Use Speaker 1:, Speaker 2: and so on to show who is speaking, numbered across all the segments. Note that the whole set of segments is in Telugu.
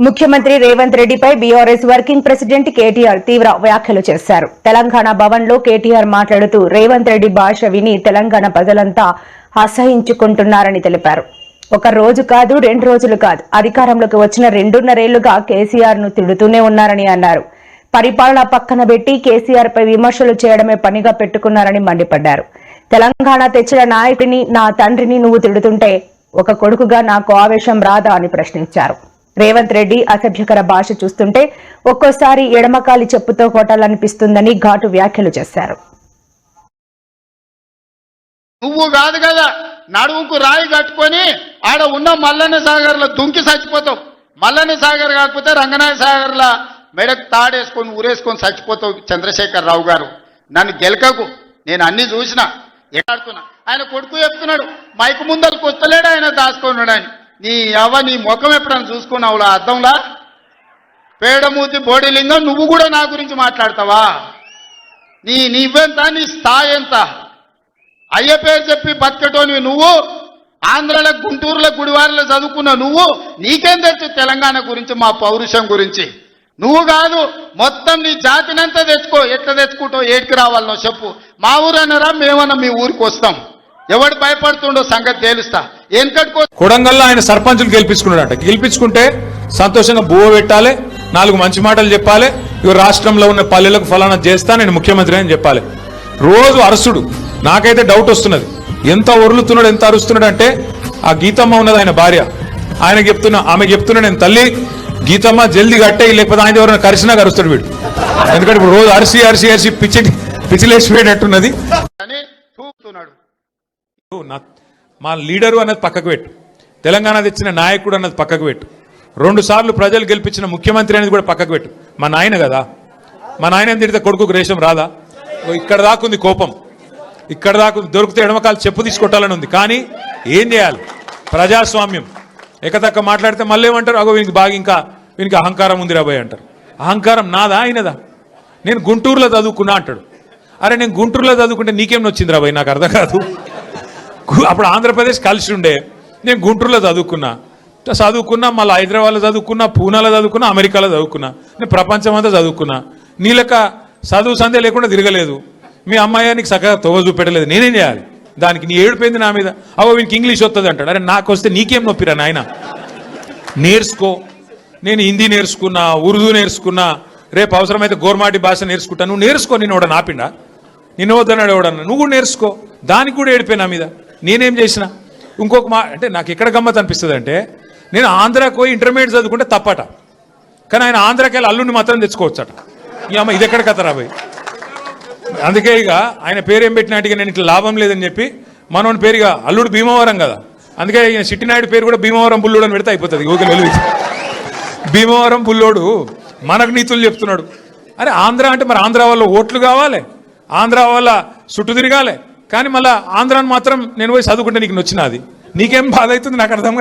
Speaker 1: ముఖ్యమంత్రి రేవంత్ రెడ్డిపై బీఆర్ఎస్ వర్కింగ్ ప్రెసిడెంట్ కేటీఆర్ తీవ్ర వ్యాఖ్యలు చేశారు. తెలంగాణ భవన్లో కేటీఆర్ మాట్లాడుతూ రేవంత్ రెడ్డి భాష విని తెలంగాణ ప్రజలంతా అసహించుకుంటున్నారని తెలిపారు. ఒక రోజు కాదు, 2 రోజులు కాదు, అధికారంలోకి వచ్చిన 2.5 ఏళ్లుగా కేసీఆర్ ను తిడుతూనే ఉన్నారని అన్నారు. పరిపాలన పక్కన పెట్టి కేసీఆర్ పై విమర్శలు చేయడమే పనిగా పెట్టుకున్నారని మండిపడ్డారు. తెలంగాణ తెచ్చిన నాయకుడిని, నా తండ్రిని నువ్వు తిడుతుంటే ఒక కొడుకుగా నాకు ఆవేశం రాదా అని ప్రశ్నించారు. రేవంత్ రెడ్డి అసభ్యకర భాష చూస్తుంటే ఒక్కోసారి ఎడమకాలి చెప్పుతో కొట్టాలనిపిస్తుందని ఘాటు వ్యాఖ్యలు చేశారు.
Speaker 2: నువ్వు కాదు కదా నడుముకు రాయి కట్టుకొని ఆడ ఉన్న మల్లన్న సాగర్ లో దుంకి చచ్చిపోతావు. మల్లన్న సాగర్ కాకపోతే రంగనాయ సాగర్ లా మెడకు తాడేసుకొని ఊరేసుకొని చచ్చిపోతావు. చంద్రశేఖర్ రావు గారు, నన్ను గెలకకు, నేను అన్ని చూసిన ఎక్కడుతున్నా. ఆయన కొడుకు చెప్తున్నాడు మైకు ముందరకు వస్తలేడు, ఆయన దాచుకున్నాడు. ఆయన నీ ముఖం ఎప్పుడైనా చూసుకున్నావులా అద్దంలా? పేడమూతి బోడిలింగం, నువ్వు కూడా నా గురించి మాట్లాడతావా? నీవెంత, నీ స్థాయి ఎంత? అయ్య పేరు చెప్పి బతికటోనివి నువ్వు. ఆంధ్రలో గుంటూరులో గుడివారిలో చదువుకున్న నువ్వు, నీకేం తెలుసు తెలంగాణ గురించి, మా పౌరుషం గురించి? నువ్వు కాదు, మొత్తం నీ జాతినంతా తెచ్చుకో. ఎట్లా తెచ్చుకుంటావు, ఏడికి రావాలనో చెప్పు. మా ఊరు అన్నారా, మేమన్నా మీ ఊరికి వస్తాం. ఎవడు భయపడుతుండో సంగతి తేలుస్తా.
Speaker 3: కొడంగల్లో ఆయన సర్పంచులు గెలిపించుకున్నాడట. గెలిపించుకుంటే సంతోషంగా బువ్వ పెట్టాలి, 4 మంచి మాటలు చెప్పాలి. ఇవి రాష్ట్రంలో ఉన్న పల్లెలకు ఫలానా చేస్తా, నేను ముఖ్యమంత్రి అని చెప్పాలి. రోజు అరుసుడు. నాకైతే డౌట్ వస్తున్నది, ఎంత ఒరులుతున్నాడు, ఎంత అరుస్తున్నాడు అంటే ఆ గీతమ్మ ఉన్నది ఆయన భార్య. ఆయన చెప్తున్నా, ఆమె చెప్తున్నా, నేను తల్లి గీతమ్మ జల్దీ కట్టే, లేకపోతే ఆయన ఎవరైనా కరిసినా కరుస్తాడు వీడు. ఎందుకంటే ఇప్పుడు రోజు అరిసి అరిసి అరిసి పిచ్చిలేసిపోయేటట్టున్నది. మా లీడరు అన్నది పక్కకు పెట్టు, తెలంగాణ తెచ్చిన నాయకుడు అన్నది పక్కకు పెట్టు, 2 సార్లు ప్రజలు గెలిపించిన ముఖ్యమంత్రి అనేది కూడా పక్కకు పెట్టు. మా నాయన కదా, మా నాయన తిడితే కొడుకుకు రేషం రాదా? ఇక్కడ దాకుంది కోపం, ఇక్కడ దాకా దొరికితే ఎడమకాలు చెప్పు తీసుకొట్టాలని ఉంది. కానీ ఏం చేయాలి? ప్రజాస్వామ్యం. ఎకతక్క మాట్లాడితే మళ్ళీ ఏమంటారు, అగో వీనికి బాగా ఇంకా వీనికి అహంకారం ఉంది రాబోయ్ అంటారు. అహంకారం నాదా ఆయనదా? నేను గుంటూరులో చదువుకున్నా అంటాడు. అరే నేను గుంటూరులో చదువుకుంటే నీకేం వచ్చింది రాబోయ్, నాకు అర్థం కాదు. అప్పుడు ఆంధ్రప్రదేశ్ కలిసి ఉండే, నేను గుంటూరులో చదువుకున్నా, మళ్ళీ హైదరాబాద్లో చదువుకున్నా, పూనాలో చదువుకున్నా, అమెరికాలో చదువుకున్నా, నేను ప్రపంచం అంతా చదువుకున్నా. నీ లెక్క చదువు సందే లేకుండా తిరగలేదు. మీ అమ్మాయి నీకు చక్కగా తోవ చూపెట్టలేదు, నేనేం చేయాలి? దానికి నీ ఏడిపోయింది నా మీద. అవో వీనికి ఇంగ్లీష్ వస్తుంది అంటాడు. అరే నాకు వస్తే నీకేం నొప్పిరా నాయన? నేర్చుకో. నేను హిందీ నేర్చుకున్నా, ఉర్దూ నేర్చుకున్నా, రేపు అవసరమైతే గోర్మాటి భాష నేర్చుకుంటా. నువ్వు నేర్చుకో. నేను ఎవడ నాపిండా? నిన్ను వద్దన్నాడు ఎవడన్నా? నువ్వు కూడా నేర్చుకో. దానికి కూడా ఏడిపోయి నా మీద. నేనేం చేసిన? ఇంకొక అంటే నాకు ఎక్కడ గమ్మత్ అనిపిస్తుంది అంటే, నేను ఆంధ్రాకి పోయి ఇంటర్మీడియట్ చదువుకుంటే తప్పట, కానీ ఆయన ఆంధ్రాకి వెళ్ళి అల్లుడిని మాత్రం తెచ్చుకోవచ్చట. ఈ అమ్మ ఇది ఎక్కడ కథరా పోయి. అందుకే ఇక ఆయన పేరు ఏం పెట్టినట్టుగా నేను ఇట్లా లాభం లేదని చెప్పి మనోని పేరుగా అల్లుడు భీమవరం కదా, అందుకే ఈయన చిట్టినాయుడు పేరు కూడా భీమవరం బుల్లోడు అని పెడితే అయిపోతుంది. ఓకే వెలుగు భీమవరం బుల్లోడు మనకు నీతులు చెప్తున్నాడు. అరే ఆంధ్ర అంటే మరి ఆంధ్ర వల్ల ఓట్లు కావాలి, ఆంధ్ర వల్ల చుట్టూ తిరగాలి, కానీ మళ్ళీ ఆంధ్రాన్ని మాత్రం నేను పోయి చదువుకుంటే నీకు నచ్చినది. నీకేం బాధ అవుతుంది నాకు అర్థం.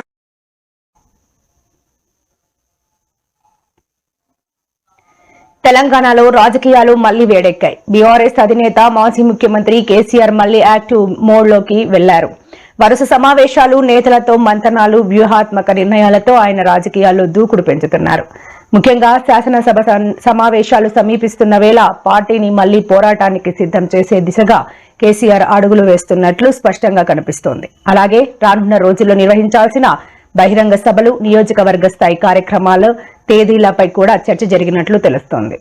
Speaker 1: తెలంగాణలో రాజకీయాలు మళ్లీ వేడెక్కాయి. బీఆర్ఎస్ అధినేత మాజీ ముఖ్యమంత్రి కేసీఆర్ మళ్లీ యాక్టివ్ మోడ్లోకి వెళ్లారు. వరుస సమావేశాలు, నేతలతో మంతనాలు, వ్యూహాత్మక నిర్ణయాలతో ఆయన రాజకీయాల్లో దూకుడు పెంచుతున్నారు. ముఖ్యంగా శాసనసభ సమావేశాలు సమీపిస్తున్న వేళ పార్టీని మళ్లీ పోరాటానికి సిద్ధం చేసే దిశగా కేసీఆర్ అడుగులు వేస్తున్నట్లు స్పష్టంగా కనిపిస్తోంది. అలాగే రానున్న రోజుల్లో నిర్వహించాల్సిన బహిరంగ సభలు, నియోజకవర్గ స్థాయి కార్యక్రమాల తేదీలపై కూడా చర్చ జరిగినట్లు తెలుస్తోంది.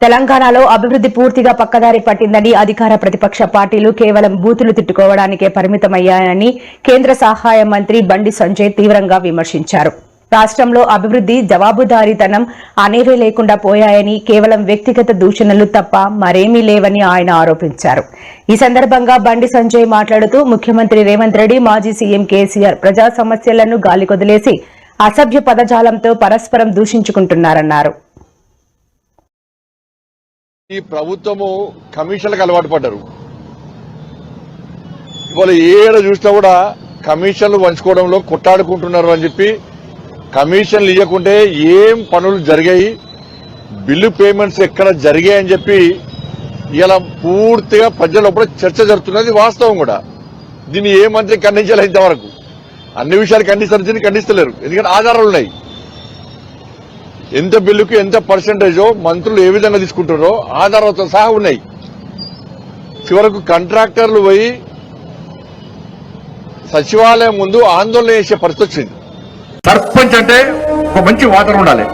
Speaker 1: తెలంగాణలో అభివృద్ధి పూర్తిగా పక్కదారి పట్టిందని, అధికార ప్రతిపక్ష పార్టీలు కేవలం బూతులు తిట్టుకోవడానికే పరిమితమయ్యాయని కేంద్ర సహాయ మంత్రి బండి సంజయ్ తీవ్రంగా విమర్శించారు. రాష్ట్రంలో అభివృద్ధి, జవాబుదారీతనం అనేవే లేకుండా పోయాయని, కేవలం వ్యక్తిగత దూషణలు తప్ప మరేమీ లేవని ఆయన ఆరోపించారు. ఈ సందర్భంగా బండి సంజయ్ మాట్లాడుతూ ముఖ్యమంత్రి రేవంత్ రెడ్డి, మాజీ సీఎం కేసీఆర్ ప్రజా సమస్యలను గాలికొదిలేసి అసభ్య పదజాలంతో పరస్పరం దూషించుకుంటున్నారన్నారు.
Speaker 4: ఈ ప్రభుత్వము కమిషన్లకు అలవాటు పడ్డారు. ఇవాళ ఏడ చూసినా కూడా కమిషన్లు పంచుకోవడంలో కొట్టాడుకుంటున్నారు అని చెప్పి కమిషన్లు ఇవ్వకుంటే ఏం పనులు జరిగాయి, బిల్లు పేమెంట్స్ ఎక్కడ జరిగాయని చెప్పి ఇలా పూర్తిగా ప్రజల లోపల చర్చ జరుగుతున్నది వాస్తవం కూడా. దీన్ని ఏ మంత్రి ఖండించాలి ఇంతవరకు? అన్ని విషయాలు ఖండిస్తలేరు, ఎందుకంటే ఆధారాలు ఉన్నాయి. ఎంత బిల్లుకు ఎంత పర్సెంటేజో మంత్రులు ఏ విధంగా తీసుకుంటారో ఆధారాలతో సహా ఉన్నాయి. చివరకు కాంట్రాక్టర్లు పోయి సచివాలయం ముందు ఆందోళన చేసే పరిస్థితి వచ్చింది.
Speaker 5: సర్పంచ్ అంటే ఒక మంచి వాతావరణం ఉండాలి.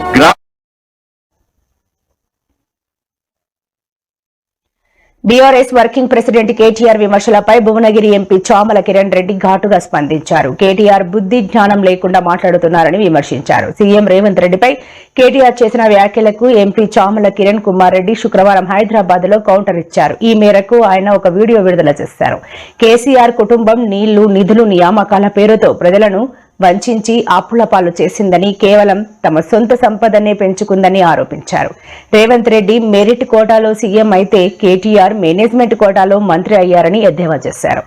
Speaker 1: బీఆర్ఎస్ వర్కింగ్ ప్రెసిడెంట్ కేటీఆర్ విమర్శలపై భువనగిరి ఎంపీ చామల కిరణ్ రెడ్డి ఘాటుగా స్పందించారు. కేటీఆర్ బుద్ధి జ్ఞానం లేకుండా మాట్లాడుతున్నారని విమర్శించారు. సీఎం రేవంత్ రెడ్డిపై కేటీఆర్ చేసిన వ్యాఖ్యలకు ఎంపీ చామల కిరణ్ కుమార్ రెడ్డి శుక్రవారం హైదరాబాద్ లో కౌంటర్ ఇచ్చారు. ఈ మేరకు ఆయన ఒక వీడియో విడుదల చేశారు. కేసీఆర్ కుటుంబం నీళ్లు, నిధులు, నియామకాల పేరుతో ప్రజలను వంచించి అప్పుల పాలు చేసిందని, కేవలం తమ సొంత సంపదనే పెంచుకుందని ఆరోపించారు. రేవంత్ రెడ్డి మెరిట్ కోటాలో సీఎం అయితే కేటీఆర్ మేనేజ్మెంట్ కోటాలో మంత్రి అయ్యారని ఎద్దేవా చేశారు.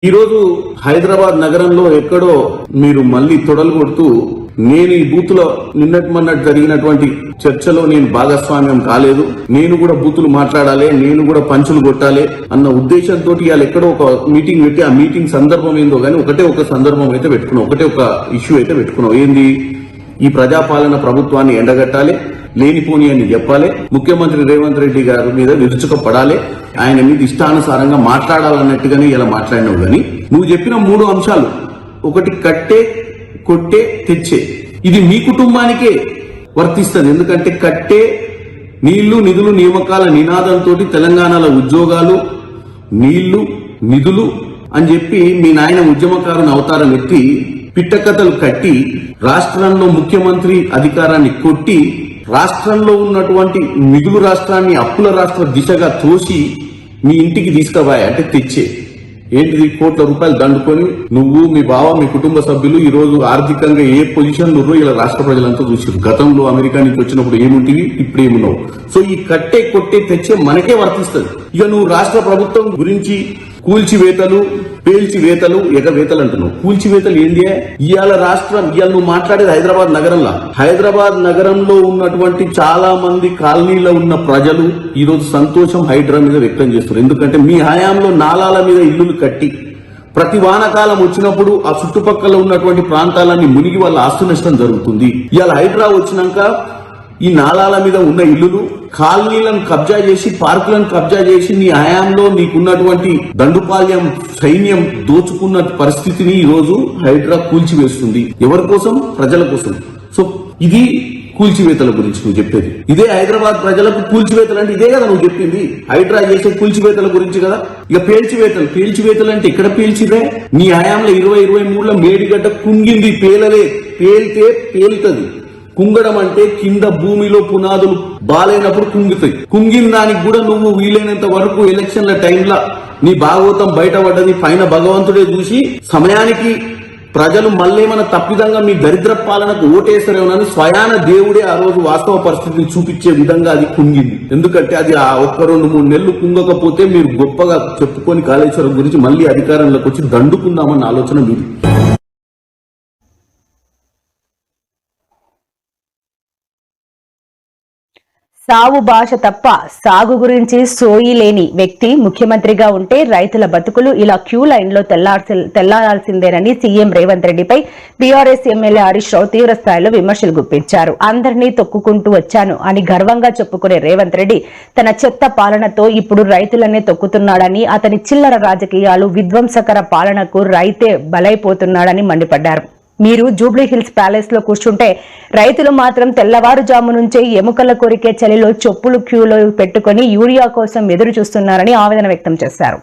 Speaker 6: ఈరోజు హైదరాబాద్ నగరంలో ఎక్కడో మీరు మళ్లీ తొడలు కొడుతూ నేను ఈ బూత్ లో నిన్నటి జరిగినటువంటి చర్చలో నేను భాగస్వామ్యం కాలేదు, నేను కూడా బూతులు మాట్లాడాలి, నేను కూడా పంచులు కొట్టాలి అన్న ఉద్దేశంతో ఇవాళ ఎక్కడో ఒక మీటింగ్ పెట్టి ఆ మీటింగ్ సందర్భం ఏందో గానీ ఒకటే ఒక సందర్భం అయితే పెట్టుకున్నాం, ఒకటే ఒక ఇష్యూ అయితే పెట్టుకున్నాం. ఏంది? ఈ ప్రజాపాలన ప్రభుత్వాన్ని ఎండగట్టాలి, లేనిపోని అని చెప్పాలి, ముఖ్యమంత్రి రేవంత్ రెడ్డి గారి మీద విరుచుకపడాలి, ఆయన మీద ఇష్టానుసారంగా మాట్లాడాలన్నట్టుగానే ఇలా మాట్లాడినావు గాని నువ్వు చెప్పిన 3 అంశాలు, ఒకటి కట్టే, కొట్టే, తెచ్చే, ఇది మీ కుటుంబానికే వర్తిస్తుంది. ఎందుకంటే కట్టే, నీళ్లు, నిధులు, నియామకాల నినాదంతో తెలంగాణలో ఉద్యోగాలు, నీళ్లు, నిధులు అని చెప్పి మీ నాయన ఉద్యమకారుని అవతారం ఎత్తి పిట్టకథలు కట్టి రాష్ట్రంలో ముఖ్యమంత్రి అధికారాన్ని కొట్టి రాష్ట్రంలో ఉన్నటువంటి మిగులు రాష్ట్రాన్ని అప్పుల రాష్ట్ర దిశగా తోసి మీ ఇంటికి తీసుకుపోయా అంటే తెచ్చే. ఏంటిది? కోట్ల రూపాయలు దండుకొని నువ్వు, మీ బావ, మీ కుటుంబ సభ్యులు ఈ రోజు ఆర్థికంగా ఏ పొజిషన్ లో ఇలా రాష్ట్ర ప్రజలంతా చూసారు. గతంలో అమెరికా నుంచి వచ్చినప్పుడు ఏముంటివి, ఇప్పుడు ఏమున్నావు. సో ఈ కట్టే, కొట్టే, తెచ్చే మనకే వర్తిస్తుంది. ఇక నువ్వు రాష్ట్ర ప్రభుత్వం గురించి కూల్చివేతలు, పేల్చివేతలు, ఎగవేతలు అంటున్నావు. కూల్చివేతలు ఏంటి? ఇవాళ రాష్ట్రం, ఇవాళ నువ్వు మాట్లాడేది హైదరాబాద్ నగరంలో. హైదరాబాద్ నగరంలో ఉన్నటువంటి చాలా మంది కాలనీలో ఉన్న ప్రజలు ఈ రోజు సంతోషం హైడ్రా మీద వ్యక్తం చేస్తున్నారు. ఎందుకంటే మీ హయాంలో నాలాల మీద ఇల్లులు కట్టి ప్రతి వానకాలం వచ్చినప్పుడు ఆ చుట్టుపక్కల ఉన్నటువంటి ప్రాంతాలన్నీ మునిగి వాళ్ళ ఆస్తు నష్టం జరుగుతుంది. ఇవాళ హైడ్రా వచ్చినాక ఈ నాలాల మీద ఉన్న ఇల్లులు, కాలనీలను కబ్జా చేసి, పార్కులను కబ్జా చేసి నీ హయాంలో నీకున్నటువంటి దండుపాల్యం సైన్యం దోచుకున్న పరిస్థితిని ఈ రోజు హైడ్రా కూల్చివేస్తుంది. ఎవరి కోసం? ప్రజల కోసం. సో ఇది కూల్చివేతల గురించి నువ్వు చెప్పేది. ఇదే హైదరాబాద్ ప్రజలకు కూల్చివేతలు అంటే ఇదే కదా నువ్వు చెప్పింది. హైడ్రా చేసే కూల్చివేతల గురించి కదా. ఇక పేల్చివేతలు అంటే ఇక్కడ పేల్చిదే. నీ హయాంలో 2023లో మేడిగడ్డ కుంగింది, పేలలే. పేలితే పేలుతుంది. కుంగడం అంటే కింద భూమిలో పునాదులు బాలైనప్పుడు కుంగుతాయి. కుంగిన దానికి కూడా నువ్వు వీలైనంత వరకు ఎలక్షన్ల టైంలో నీ భాగవతం బయటపడ్డది పైన భగవంతుడే చూసి సమయానికి ప్రజలు మళ్ళేమన్నా తప్పిదంగా మీ దరిద్ర పాలనకు ఓటేస్తారేమోనని స్వయాన దేవుడే ఆ రోజు వాస్తవ పరిస్థితిని చూపించే విధంగా అది కుంగింది. ఎందుకంటే అది ఆ 1-2-3 నెలలు కుంగకపోతే మీరు గొప్పగా చెప్పుకొని కాళేశ్వరం గురించి మళ్ళీ అధికారంలోకి వచ్చి దండుకుందామన్న ఆలోచన మీది.
Speaker 1: సాగు భాష తప్ప సాగు గురించి సోయి లేని వ్యక్తి ముఖ్యమంత్రిగా ఉంటే రైతుల బతుకులు ఇలా క్యూ లైన్ లో తెల్లారాల్సిందేనని సీఎం రేవంత్ రెడ్డిపై బీఆర్ఎస్ ఎమ్మెల్యే హరీష్ రావు తీవ్ర స్థాయిలో విమర్శలు గుప్పించారు. అందరినీ తొక్కుకుంటూ వచ్చాను అని గర్వంగా చెప్పుకునే రేవంత్ రెడ్డి తన చెత్త పాలనతో ఇప్పుడు రైతులనే తొక్కుతున్నాడని, అతని చిల్లర రాజకీయాలు, విధ్వంసకర పాలనకు రైతే బలైపోతున్నాడని మండిపడ్డారు. మీరు జూబ్లీ హిల్స్ ప్యాలెస్ లో కూర్చుంటే రైతులు మాత్రం తెల్లవారుజాము నుంచే ఎముకల కొరికే చలిలో చెప్పులు క్యూలో పెట్టుకుని యూరియా కోసం ఎదురు చూస్తున్నారని ఆవేదన వ్యక్తం చేశారు.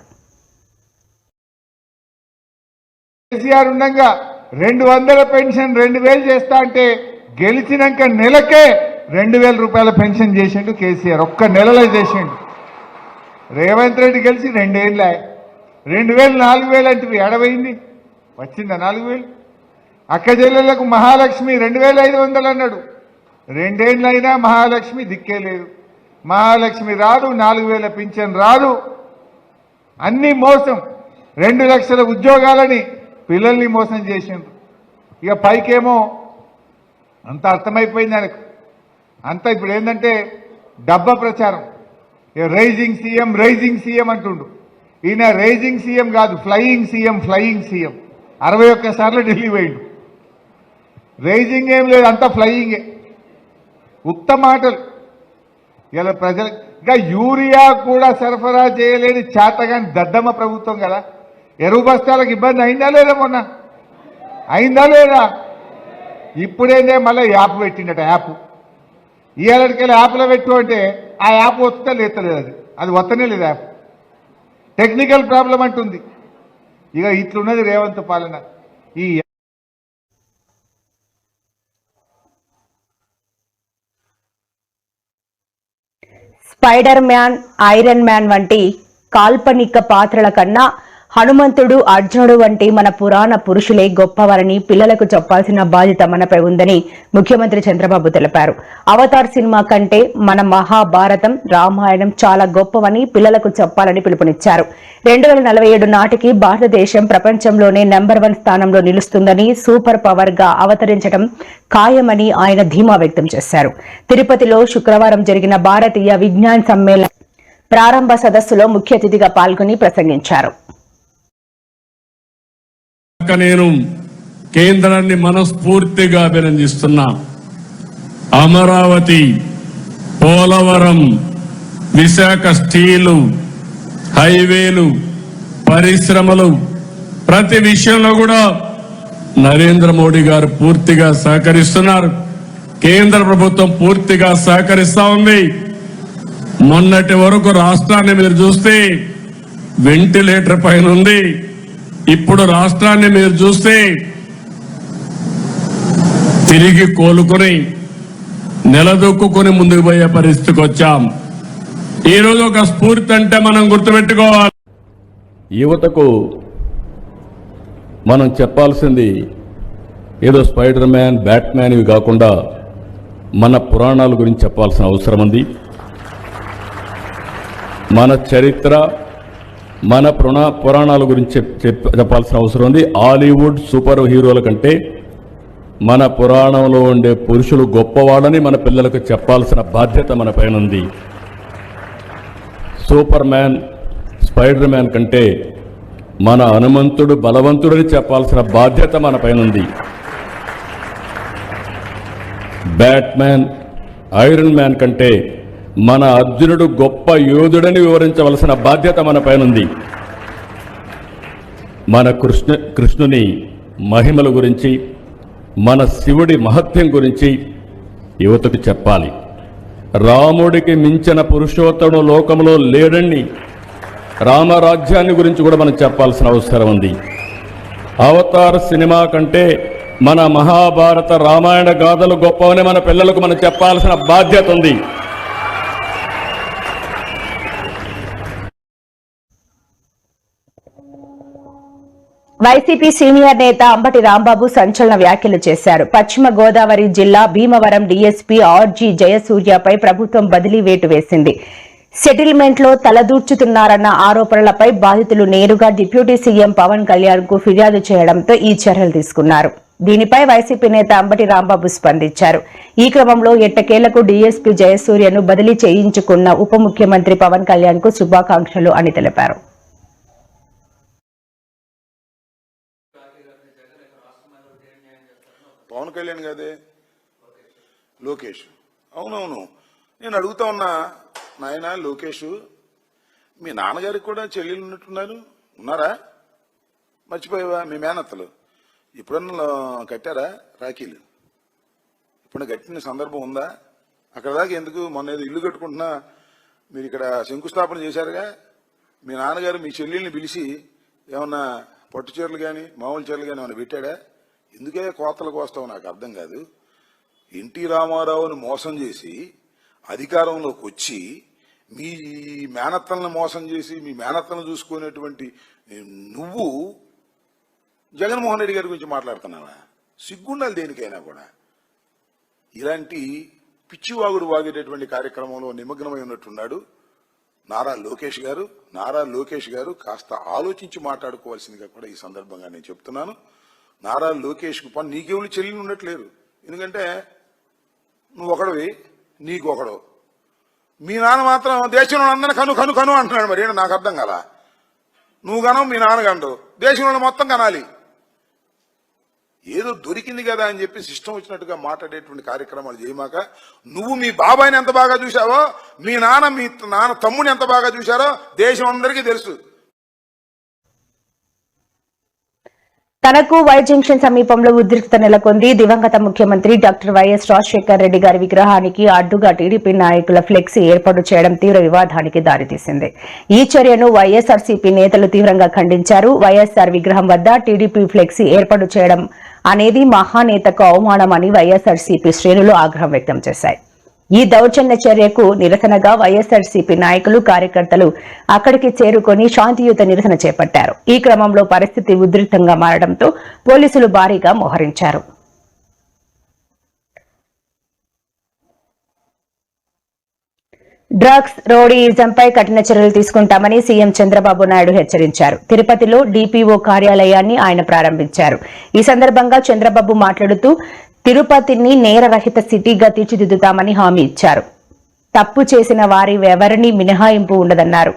Speaker 7: కేసీఆర్ ఉండగా 200 పెన్షన్ 2000 చేస్తా అంటే గెలిచినాక నెలకే 2000 రూపాయల పెన్షన్ చేసిండు కేసీఆర్. ఒక్క నెలలో చేసిండు. రేవంత్ రెడ్డి గెలిచి 2 ఏళ్ళ 2000 4000 అంటే ఎడవైంది, వచ్చిందా 4000? అక్క చెల్లెళ్లకు మహాలక్ష్మి 2500 అన్నాడు. 2 ఏళ్ళైనా మహాలక్ష్మి దిక్కే లేదు. మహాలక్ష్మి రాదు, 4000 పింఛన్ రాదు. అన్ని మోసం. 2 లక్షల ఉద్యోగాలని పిల్లల్ని మోసం చేసిండ్రు. ఇక పైకేమో అంత అర్థమైపోయింది ఆయనకు. అంతా ఇప్పుడు ఏంటంటే డబ్బా ప్రచారం. రైజింగ్ సీఎం అంటుండు. ఈయన రైజింగ్ సీఎం కాదు, ఫ్లయింగ్ సీఎం. 61 సార్లు ఢిల్లీ పోయిండు. రైజింగ్ ఏం లేదు, అంతా ఫ్లయింగే. ఉత్త మాటలు. ఇలా ప్రజలు ఇంకా యూరియా కూడా సరఫరా చేయలేని చేతగాని దద్దమ్మ ప్రభుత్వం కదా. ఎరువు బస్తాలకు ఇబ్బంది అయిందా లేదా? మొన్న అయిందా లేదా? ఇప్పుడేందే మళ్ళీ యాప్ పెట్టిండట. యాప్ ఇవాళకెళ్ళి యాప్లో పెట్టు అంటే ఆ యాప్ వస్తుందా లేతలేదు. అది వస్తనే లేదు. యాప్ టెక్నికల్ ప్రాబ్లం అంటుంది. ఇక ఇట్లున్నది రేవంత్ పాలన. ఈ
Speaker 1: స్పైడర్ మ్యాన్, ఐరన్ మ్యాన్ వంటి కాల్పనిక పాత్రల కన్నా హనుమంతుడు, అర్జునుడు వంటి మన పురాణ పురుషులే గొప్పవారని పిల్లలకు చెప్పాల్సిన బాధ్యత మనపై ఉందని ముఖ్యమంత్రి చంద్రబాబు తెలిపారు. అవతార్ సినిమా కంటే మన మహాభారతం, రామాయణం చాలా గొప్పవని పిల్లలకు చెప్పాలని పిలుపునిచ్చారు. 2047 నాటికి భారతదేశం ప్రపంచంలోనే నంబర్ 1 స్థానంలో నిలుస్తుందని, సూపర్ పవర్ గా అవతరించడం ఖాయమని ఆయన ధీమా వ్యక్తం చేశారు. తిరుపతిలో శుక్రవారం జరిగిన భారతీయ విజ్ఞాన సమ్మేళన ప్రారంభ సదస్సులో ముఖ్య అతిథిగా పాల్గొని ప్రసంగించారు.
Speaker 8: నేను కేంద్రాన్ని మనస్ఫూర్తిగా అభినందిస్తున్నా. అమరావతి, పోలవరం, విశాఖ స్టీలు, హైవేలు, పరిశ్రమలు, ప్రతి విషయంలో కూడా నరేంద్ర మోడీ గారు పూర్తిగా సహకరిస్తున్నారు. కేంద్ర ప్రభుత్వం పూర్తిగా సహకరిస్తా ఉంది. మొన్నటి వరకు రాష్ట్రాన్ని మీరు చూస్తే వెంటిలేటర్ పైన ఉంది. ఇప్పుడు రాష్ట్రాన్ని మీరు చూస్తే తిరిగి కోలుకొని నిలదొక్కుని ముందుకు పోయే పరిస్థితికి వచ్చాం. ఈరోజు ఒక స్ఫూర్తి అంటే మనం గుర్తుపెట్టుకోవాలి.
Speaker 6: యువతకు మనం చెప్పాల్సింది ఏదో స్పైడర్ మ్యాన్, బ్యాట్ మ్యాన్ ఇవి కాకుండా మన పురాణాల గురించి చెప్పాల్సిన అవసరం ఉంది. మన చరిత్ర, మన పురాణాల గురించి చెప్పాల్సిన అవసరం ఉంది. హాలీవుడ్ సూపర్ హీరోల కంటే మన పురాణంలో ఉండే పురుషులు గొప్పవాళ్ళని మన పిల్లలకు చెప్పాల్సిన బాధ్యత మన పైన ఉంది. సూపర్ మ్యాన్, స్పైడర్ మ్యాన్ కంటే మన హనుమంతుడు బలవంతుడని చెప్పాల్సిన బాధ్యత మన పైన ఉంది. బ్యాట్ మ్యాన్, ఐరన్ మ్యాన్ కంటే మన అర్జునుడు గొప్ప యోధుడని వివరించవలసిన బాధ్యత మన పైన ఉంది. మన కృష్ణుని మహిమల గురించి, మన శివుడి మహత్యం గురించి యువతకు చెప్పాలి. రాముడికి మించిన పురుషోత్తముడు లోకంలో లేడని రామరాజ్యాన్ని గురించి కూడా మనం చెప్పాల్సిన అవసరం ఉంది. అవతార్ సినిమా కంటే మన మహాభారత, రామాయణ గాథలు గొప్పవని మన పిల్లలకు మనం చెప్పాల్సిన బాధ్యత ఉంది.
Speaker 1: వైసీపీ సీనియర్ నేత అంబటి రాంబాబు సంచలన వ్యాఖ్యలు చేశారు. పశ్చిమ గోదావరి జిల్లా భీమవరం డీఎస్పీ ఆర్జీ జయసూర్యపై ప్రభుత్వం బదిలీ వేటు వేసింది. సెటిల్మెంట్ లో తలదూర్చుతున్నారన్న ఆరోపణలపై బాధితులు నేరుగా డిప్యూటీ సీఎం పవన్ కళ్యాణ్ కు ఫిర్యాదు చేయడంతో ఈ చర్యలు తీసుకున్నారు. దీనిపై వైసీపీ నేత అంబటి రాంబాబు స్పందించారు. ఈ క్రమంలో ఎట్టకేలకు డీఎస్పీ జయసూర్యను బదిలీ చేయించుకున్న ఉప ముఖ్యమంత్రి పవన్ కళ్యాణ్ కు శుభాకాంక్షలు అని తెలిపారు.
Speaker 9: పవన్ కళ్యాణ్ కాదే, లోకేష్. అవునవును, నేను అడుగుతా ఉన్నా, నాయన లోకేష్, మీ నాన్నగారికి కూడా చెల్లెలు ఉన్నట్టున్నారు, ఉన్నారా? మర్చిపోయావా? మీ మేనత్తలు ఇప్పుడన్నా కట్టారా రాఖీలు? ఇప్పుడు కట్టిన సందర్భం ఉందా? అక్కడ దాకా ఎందుకు? మొన్న ఏదో ఇల్లు కట్టుకుంటున్నా మీరు ఇక్కడ శంకుస్థాపన చేశారుగా. మీ నాన్నగారు మీ చెల్లెల్ని పిలిచి ఏమన్నా పట్టు చీరలు కానీ మామూలు చీరలు కానీ ఏమైనా పెట్టాడా? ఎందుకే కోతలకు వస్తావు నాకు అర్థం కాదు. ఎన్టీ రామారావుని మోసం చేసి అధికారంలోకి వచ్చి మీ మేనత్తలను మోసం చేసి మీ మేనత్తలను చూసుకునేటువంటి నువ్వు జగన్మోహన్ రెడ్డి గారి గురించి మాట్లాడుతున్నావా? సిగ్గుండాలి దేనికైనా కూడా. ఇలాంటి పిచ్చివాగుడు వాగేటటువంటి కార్యక్రమంలో నిమగ్నమై ఉన్నట్టున్నాడు. నారా లోకేష్ గారు కాస్త ఆలోచించి మాట్లాడుకోవాల్సిందిగా కూడా ఈ సందర్భంగా నేను చెప్తున్నాను. నారా లోకేష్ కు పని నీకెవరు చెల్లిని ఉండట్లేరు. ఎందుకంటే నువ్వు ఒకడవి, నీకు ఒకడు. మీ నాన్న మాత్రం దేశంలో అందరినీ కను అంటున్నాడు. మరి ఏంటో నాకు అర్థం కదా. నువ్వు కనవు, మీ నాన్న కండు, దేశంలో మొత్తం కనాలి. ఏదో దొరికింది కదా అని చెప్పి ఇష్టం వచ్చినట్టుగా మాట్లాడేటువంటి కార్యక్రమాలు చేయమాక. నువ్వు మీ బాబాయిని ఎంత బాగా చూశావో, మీ నాన్న తమ్ముని ఎంత బాగా చూశారో దేశం అందరికీ తెలుసు.
Speaker 1: తనకు వై జంక్షన్ సమీపంలో ఉద్రిక్తత నెలకొంది. దివంగత ముఖ్యమంత్రి డాక్టర్ వైఎస్ రాజశేఖర్ రెడ్డి గారి విగ్రహానికి అడ్డుగా టీడీపీ నాయకుల ఫ్లెక్సీ ఏర్పాటు చేయడం తీవ్ర వివాదానికి దారితీసింది. ఈ చర్యను వైఎస్ఆర్సీపీ నేతలు తీవ్రంగా ఖండించారు. వైఎస్ఆర్ విగ్రహం వద్ద టీడీపీ ఫ్లెక్సీ ఏర్పాటు చేయడం అనేది మహానేతకు అవమానమని వైఎస్ఆర్సీపీ శ్రేణులు ఆగ్రహం వ్యక్తం చేశాయి. ఈ దౌర్జన్య చర్యకు నిరసనగా వైఎస్ఆర్సీపీ నాయకులు, కార్యకర్తలు అక్కడికి చేరుకుని శాంతియుత నిరసన చేపట్టారు. ఈ క్రమంలో పరిస్థితి ఉధృతంగా మారడంతో పోలీసులు భారీగా మోహరించారు. డ్రగ్స్, రౌడీయిజంపై కఠిన చర్యలు తీసుకుంటామని సీఎం చంద్రబాబు నాయుడు హెచ్చరించారు. తిరుపతిలో డీపీఓ కార్యాలయాన్ని ఆయన ప్రారంభించారు. ఈ సందర్భంగా చంద్రబాబు మాట్లాడుతూ తిరుపతిని నేరరహిత సిటీగా తీర్చిదిద్దుతామని హామీ ఇచ్చారు. తప్పు చేసిన వారి ఎవరినీ మినహాయింపు ఉండదన్నారు.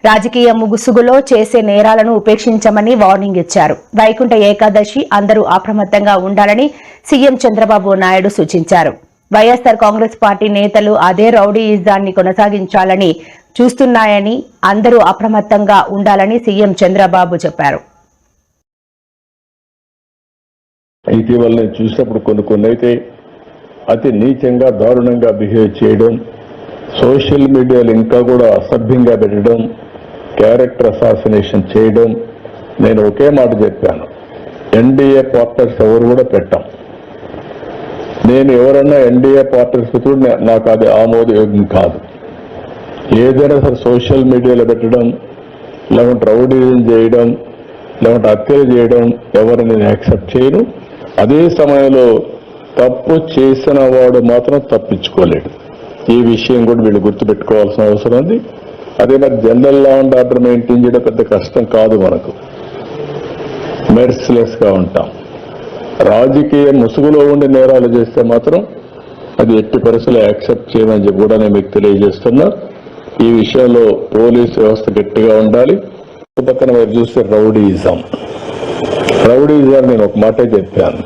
Speaker 1: రాజకీయ ముగుసుగులో చేసే నేరాలను ఉపేక్షించమని వార్నింగ్ ఇచ్చారు. వైకుంఠ ఏకాదశి అందరూ అప్రమత్తంగా ఉండాలని సీఎం చంద్రబాబు నాయుడు సూచించారు. వైఎస్ఆర్ కాంగ్రెస్ పార్టీ నేతలు అదే రౌడీయిజాన్ని కొనసాగించాలని చూస్తున్నాయని, అందరూ అప్రమత్తంగా ఉండాలని సీఎం చంద్రబాబు చెప్పారు.
Speaker 10: ఇటీవల నేను చూసినప్పుడు కొన్ని అయితే అతి నీచంగా, దారుణంగా బిహేవ్ చేయడం, సోషల్ మీడియాలో ఇంకా కూడా అసభ్యంగా పెట్టడం, క్యారెక్టర్ అసాసినేషన్ చేయడం. నేను ఒకే మాట చెప్పాను, ఎన్డీఏ పార్ట్నర్స్ ఎవరు కూడా పెట్టాం. నేను ఎవరన్నా ఎన్డీఏ పార్ట్నర్స్ కూడా నాకు అది ఆమోదయోగ్యం కాదు. ఏదైనా సరే సోషల్ మీడియాలో పెట్టడం, లేకుంటే రౌడీజం చేయడం, లేకుంటే హత్యలు చేయడం ఎవరిని నేను యాక్సెప్ట్ చేయను. అదే సమయంలో తప్పు చేసిన వాడు మాత్రం తప్పించుకోలేడు. ఈ విషయం కూడా వీళ్ళు గుర్తుపెట్టుకోవాల్సిన అవసరం ఉంది. అదే మరి general law and order maintain చేయడం పెద్ద కష్టం కాదు. మనకు మెర్సిలెస్ గా ఉంటాం. రాజకీయ ముసుగులో ఉండి నేరాలు చేస్తే మాత్రం అది ఎట్టి పరిస్థితుల్లో యాక్సెప్ట్ చేయమని చెప్పి కూడా నేను మీకు తెలియజేస్తున్నా. ఈ విషయంలో పోలీసు వ్యవస్థ గట్టిగా ఉండాలి. పక్కన మీరు చూస్తే రౌడీయిజం నేను ఒక మాట చెప్పాను,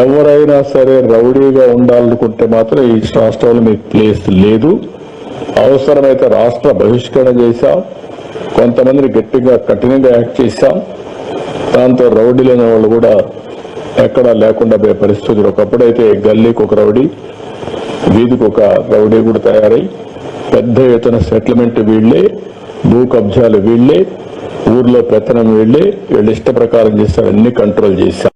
Speaker 10: ఎవరైనా సరే రౌడీగా ఉండాలనుకుంటే మాత్రం ఈ రాష్ట్రంలో మీకు ప్లేస్ లేదు. అవసరమైతే రాష్ట్ర బహిష్కరణ చేశాం, కొంతమందిని గట్టిగా కఠినంగా యాక్ట్ చేశాం. దాంతో రౌడీలైన వాళ్ళు కూడా ఎక్కడా లేకుండా పోయే పరిస్థితులు. ఒకప్పుడైతే గల్లీకి ఒక రౌడీ, వీధికి ఒక రౌడీ కూడా తయారై పెద్ద ఎత్తున సెటిల్మెంట్ వీళ్లే, భూ కబ్జాలు వీళ్లే, ఊర్లో పెత్తనం వీళ్లే, వీళ్ళు ఇష్ట ప్రకారం చేస్తారు, అన్ని కంట్రోల్ చేశాం.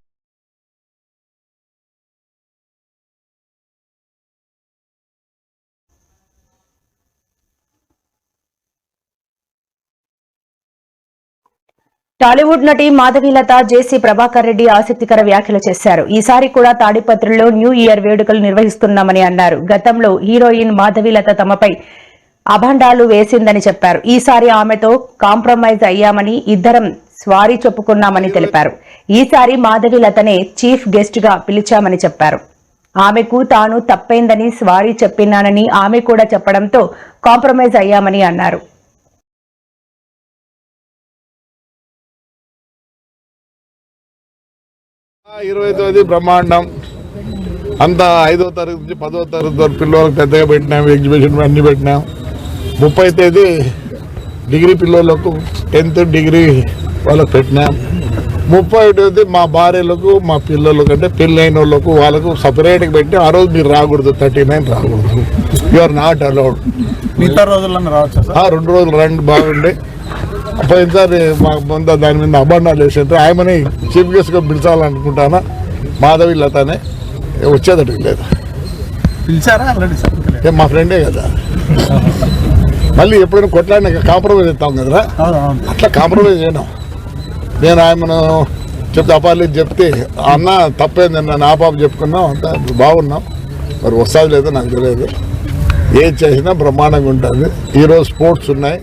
Speaker 1: టాలీవుడ్ నటి మాధవీలత జేసీ ప్రభాకర్ రెడ్డి ఆసక్తికర వ్యాఖ్యలు చేశారు. ఈసారి కూడా తాడిపత్రిలో న్యూ ఇయర్ వేడుకలు నిర్వహిస్తున్నామని అన్నారు. గతంలో హీరోయిన్ మాధవీలత తమపై అభండాలు వేసిందని చెప్పారు. ఈసారి ఆమెతో కాంప్రమైజ్ అయ్యామని, ఇద్దరం స్వారీ చెప్పుకున్నామని తెలిపారు. ఈసారి మాధవీలతనే చీఫ్ గెస్ట్ గా పిలిచామని చెప్పారు. ఆమెకు తాను తప్పైందని స్వారీ చెప్పినానని ఆమె కూడా చెప్పడంతో కాంప్రమైజ్ అయ్యామని అన్నారు.
Speaker 7: ఇరవై తేదీ బ్రహ్మాండం అంతా 5వ తరగతి నుంచి 10వ తరగతి వరకు పిల్లలకు పెద్దగా పెట్టినాం, ఎగ్జిబిషన్ అన్ని పెట్టినాం. 30వ తేదీ డిగ్రీ పిల్లలకు 10th డిగ్రీ వాళ్ళకు పెట్టినాం. 31వ తేదీ మా భార్యలకు, మా పిల్లలకు అంటే పెళ్ళైన వాళ్ళకు వాళ్ళకు సపరేట్గా పెట్టి ఆ రోజు మీరు రాకూడదు, 39 రాకూడదు, యు ఆర్ నాట్ అలౌడ్.
Speaker 11: మిగతా రోజుల్లో రావచ్చు.
Speaker 7: 2 రోజులు రండి బాగుండే. పోయినసారి మాకు ముందు దాని మీద అభండాలు వేసేంత ఆయమని చీఫ్ గెస్ట్గా పిలిచాలనుకుంటానా, మాధవీలతనే వచ్చేదటికి లేదు.
Speaker 11: పిలిచారా ఆల్రెడీ?
Speaker 7: మా ఫ్రెండే కదా, మళ్ళీ ఎప్పుడైనా కొట్లాడినా కాంప్రమైజ్ అవుతాం కదరా, అట్లా కాంప్రమైజ్ చేయను. నేను ఆయమను చెప్తే అపాలి చెప్తే అన్న తప్పేందన్న నా పాప చెప్పుకున్నాం, అంతా బాగున్నాం. మరి వస్తుంది లేదో నాకు తెలియదు.
Speaker 4: ఏది చేసినా బ్రహ్మాండంగా ఉంటుంది. ఈరోజు స్పోర్ట్స్ ఉన్నాయి.